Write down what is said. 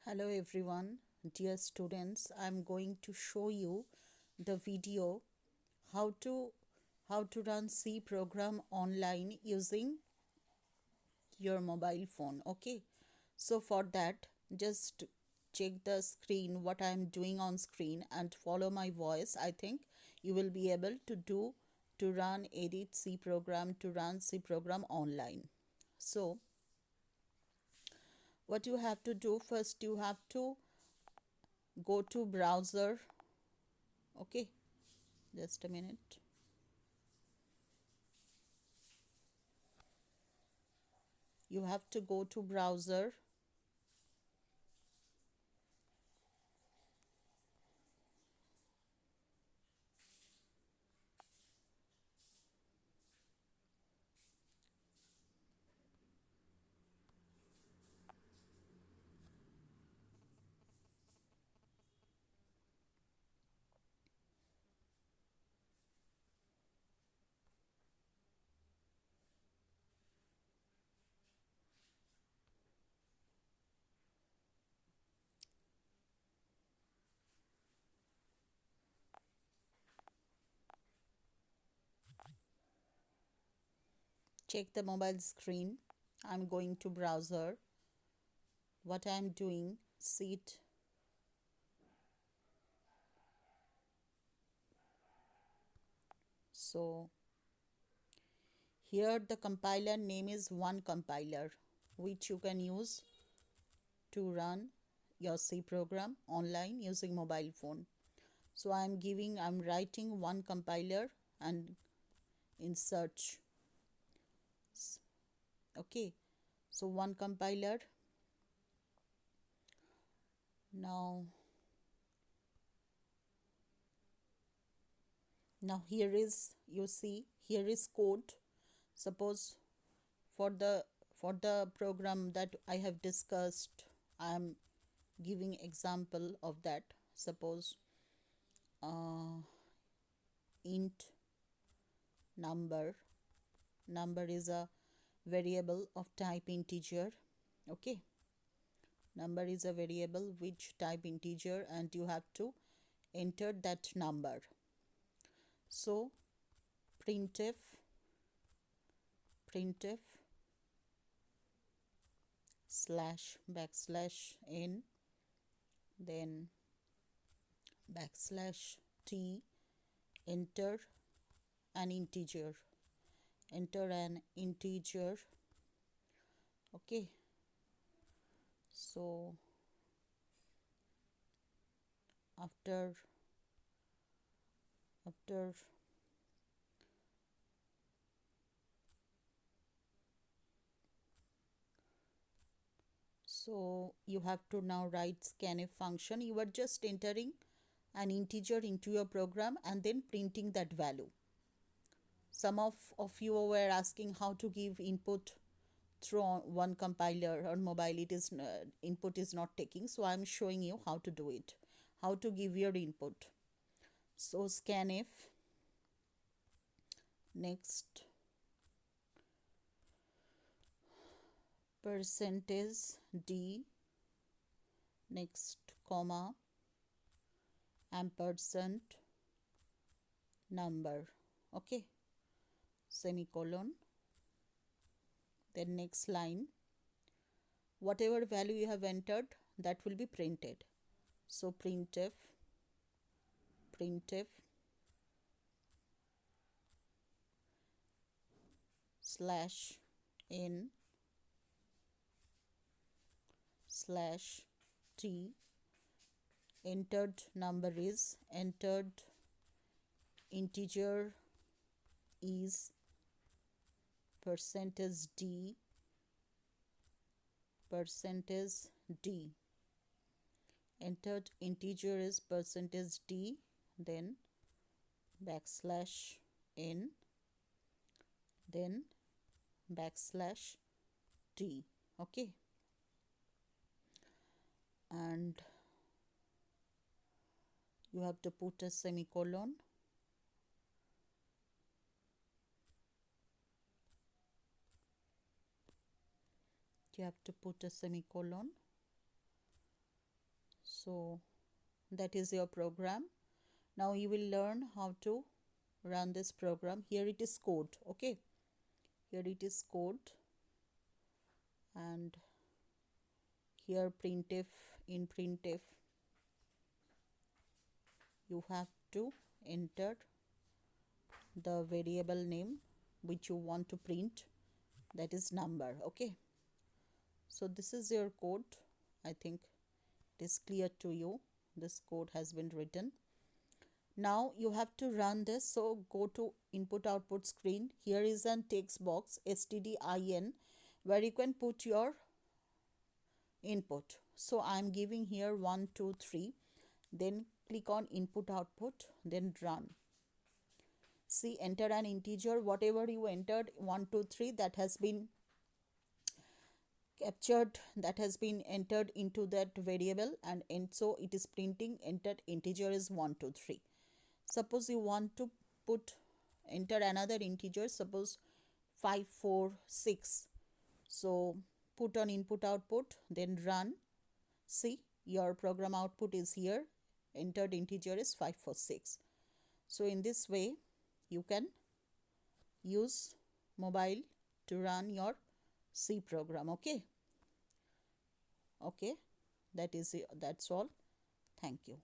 Hello everyone, dear students. I'm going to show you the video how to run C program online using your mobile phone. Okay, so for that, just check the screen what I'm doing on screen and follow my voice. I think you will be able to run C program online. So what you have to do first, you have to go to browser. Okay, just a minute. You have to go to browser. Check the mobile screen. I'm going to browser. What I'm doing, see it. So here the compiler name is onecompiler, which you can use to run your C program online using mobile phone. So I'm writing onecompiler and in search. Okay, so onecompiler. Now here is, you see, here is code. Suppose for the program that I have discussed, I am giving example of that. Suppose uh, int number. Number is a variable of type integer. Okay, number is a variable which type integer, and you have to enter that number. So printf slash backslash n, then backslash t, enter an integer. Okay, so after so you have to now write scanf function. You are just entering an integer into your program and then printing that value. Some of you were asking how to give input through onecompiler or mobile. It is input is not taking, so I'm showing you how to do it, how to give your input. So scanf, next percentage d, next comma, ampersand number. Okay, semicolon, then next line, whatever value you have entered, that will be printed. So printf slash n slash t, entered number is, entered integer is percentage d, entered integer is percentage d, then backslash n, then backslash t. Okay, and you have to put a semicolon. You have to put a semicolon. So that is your program. Now you will learn how to run this program. Here it is code. Okay, here it is code, and here printf. In printf you have to enter the variable name which you want to print, that is number. Okay, so this is your code. I think it is clear to you. This code has been written. Now you have to run this. So go to input output screen. Here is a text box stdin where you can put your input. So I'm giving here 1 2 3. Then click on input output, then run. See, enter an integer. Whatever you entered 1 2 3, that has been captured, that has been entered into that variable, and so it is printing entered integer is 1 2 3. Suppose you want to enter another integer, suppose 5 4 6. So put on input output, then run. See, your program output is here. Entered integer is 5 4 6. So in this way you can use mobile to run your C program. Okay, that's all. Thank you.